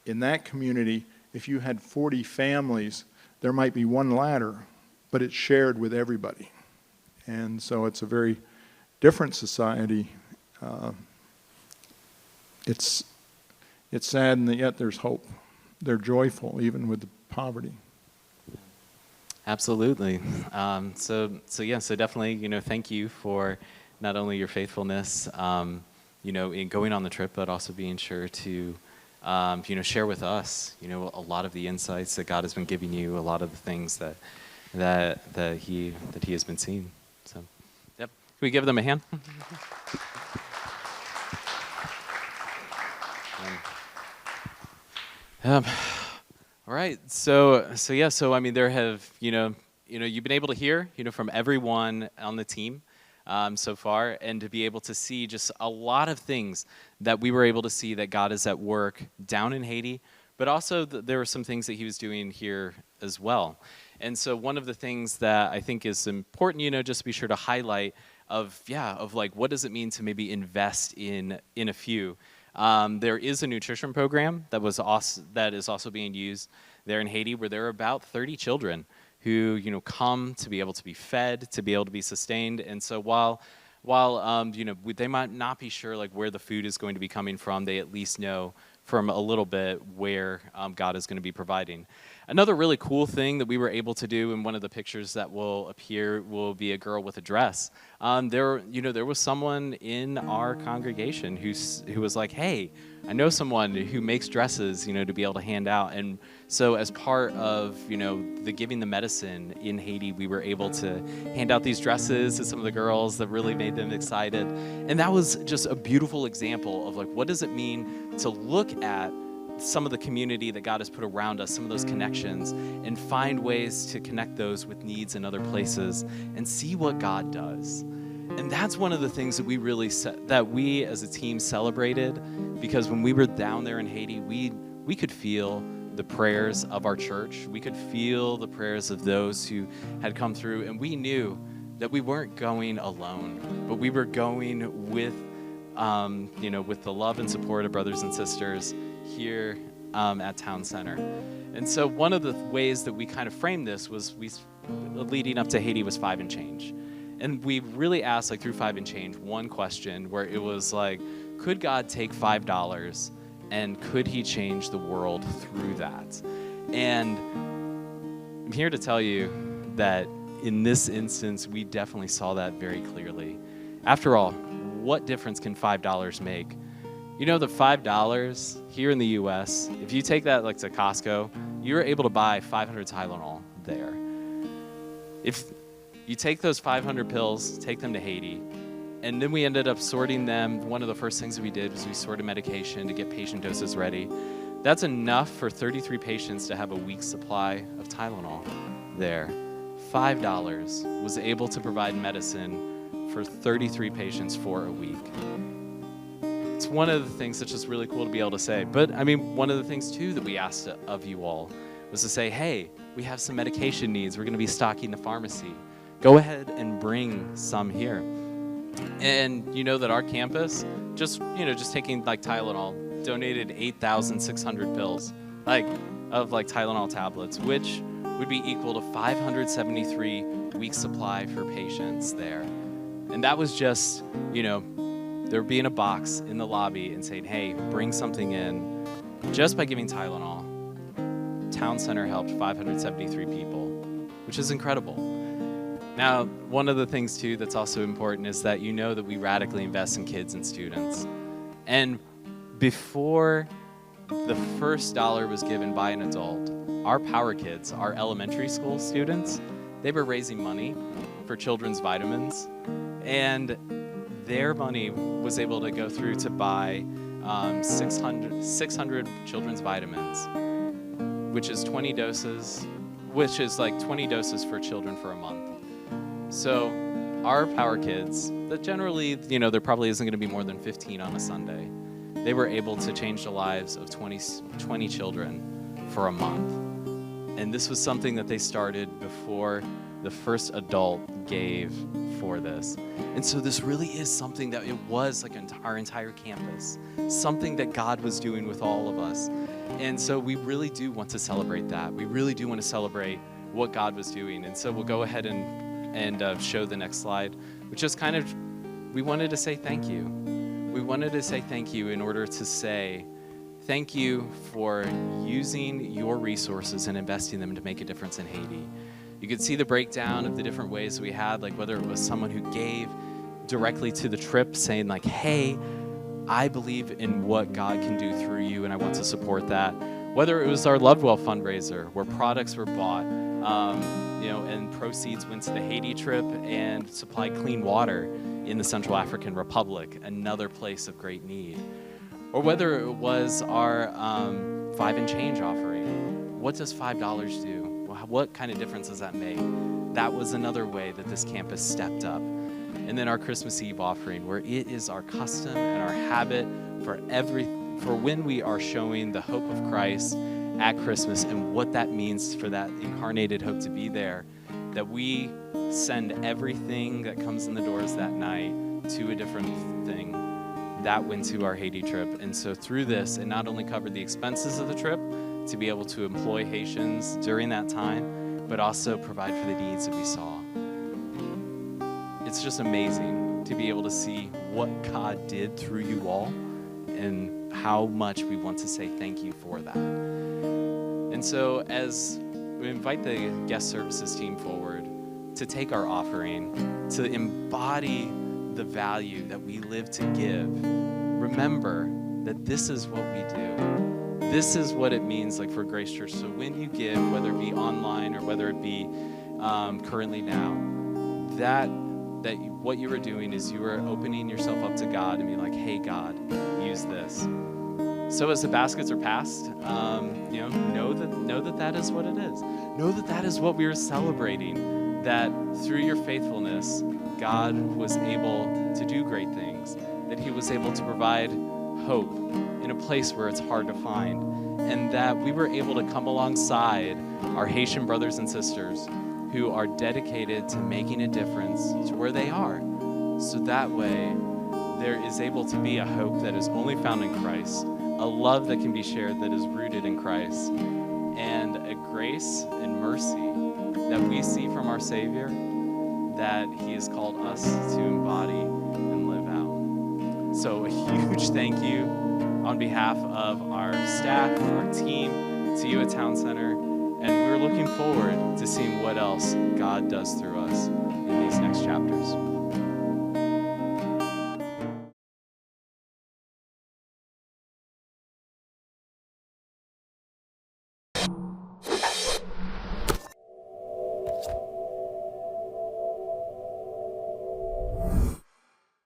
S6: In that community, if you had 40 families, there might be one ladder, but it's shared with everybody. And so it's a very different society. It's sad, and yet there's hope. They're joyful, even with the poverty.
S5: Absolutely. So definitely, thank you for not only your faithfulness, in going on the trip, but also being sure to, share with us, a lot of the insights that God has been giving you, a lot of the things that He has been seeing. So. we give them a hand? All right. So I mean, there have you've been able to hear from everyone on the team so far, and to be able to see just a lot of things that we were able to see that God is at work down in Haiti, but also there were some things that He was doing here as well. And so one of the things that I think is important, just to be sure to highlight of like what does it mean to maybe invest in a few. There is a nutrition program that is also being used there in Haiti, where there are about 30 children who come to be able to be fed, to be able to be sustained. And so while they might not be sure like where the food is going to be coming from, they at least know from a little bit where God is going to be providing. Another really cool thing that we were able to do in one of the pictures that will appear will be a girl with a dress. There was someone in our congregation who was like, hey, I know someone who makes dresses, to be able to hand out. And so as part of, the giving the medicine in Haiti, we were able to hand out these dresses to some of the girls that really made them excited. And that was just a beautiful example of like, what does it mean to look at some of the community that God has put around us, some of those connections, and find ways to connect those with needs in other places and see what God does. And that's one of the things that we really that we as a team celebrated, because when we were down there in Haiti, we could feel the prayers of our church. We could feel the prayers of those who had come through, and we knew that we weren't going alone, but we were going with with the love and support of brothers and sisters here at Town Center. And so one of the ways that we kind of framed this was leading up to Haiti was 5 and change. And we really asked, like through 5 and change, one question where it was like, could God take $5 and could He change the world through that? And I'm here to tell you that in this instance, we definitely saw that very clearly. After all, what difference can $5 make? The $5 here in the U.S., if you take that like to Costco, you're able to buy 500 Tylenol there. If you take those 500 pills, take them to Haiti, and then we ended up sorting them. One of the first things that we did was we sorted medication to get patient doses ready. That's enough for 33 patients to have a week's supply of Tylenol there. $5 was able to provide medicine for 33 patients for a week. It's one of the things that's just really cool to be able to say. But I mean, one of the things too that we asked of you all was to say, hey, we have some medication needs. We're going to be stocking the pharmacy. Go ahead and bring some here. And you know that our campus, just taking like Tylenol, donated 8,600 pills, of Tylenol tablets, which would be equal to 573 weeks supply for patients there. And that was just, there being a box in the lobby and saying, hey, bring something in. Just by giving Tylenol, Town Center helped 573 people, which is incredible. Now, one of the things, too, that's also important is that that we radically invest in kids and students. And before the first dollar was given by an adult, our Power Kids, our elementary school students, they were raising money for children's vitamins. And their money was able to go through to buy 600 children's vitamins, which is 20 doses, which is like 20 doses for children for a month. So our Power Kids, that generally, there probably isn't going to be more than 15 on a Sunday. They were able to change the lives of 20 children for a month. And this was something that they started before the first adult gave for this. And so this really is something that it was like our entire campus, something that God was doing with all of us. And so we really do want to celebrate that. We really do want to celebrate what God was doing. And so we'll go ahead and show the next slide, which is kind of, we wanted to say thank you. We wanted to say thank you in order to say thank you for using your resources and investing them to make a difference in Haiti. You could see the breakdown of the different ways we had, like whether it was someone who gave directly to the trip saying like, hey, I believe in what God can do through you and I want to support that. Whether it was our Lovewell fundraiser where products were bought, and proceeds went to the Haiti trip and supplied clean water in the Central African Republic, another place of great need. Or whether it was our 5 and change offering. What does $5 do? What kind of difference does that make? That was another way that this campus stepped up. And then our Christmas Eve offering, where it is our custom and our habit for when we are showing the hope of Christ at Christmas and what that means for that incarnated hope to be there, that we send everything that comes in the doors that night to a different thing. That went to our Haiti trip. And so through this, it not only covered the expenses of the trip to be able to employ Haitians during that time, but also provide for the needs that we saw. It's just amazing to be able to see what God did through you all and how much we want to say thank you for that. And so as we invite the guest services team forward to take our offering, to embody the value that we live to give, remember that this is what we do. This is what it means like for Grace Church. So when you give, whether it be online or whether it be currently now, what you are doing is you are opening yourself up to God and be like, hey, God, use this. So as the baskets are passed, know that is what it is. Know that is what we are celebrating, that through your faithfulness, God was able to do great things, that he was able to provide hope in a place where it's hard to find, and that we were able to come alongside our Haitian brothers and sisters who are dedicated to making a difference to where they are. So that way, there is able to be a hope that is only found in Christ, a love that can be shared that is rooted in Christ, and a grace and mercy that we see from our Savior that he has called us to embody and live out. So a huge thank you on behalf of our staff, our team, to you at Town Center, and we're looking forward to seeing what else God does through us in these next chapters.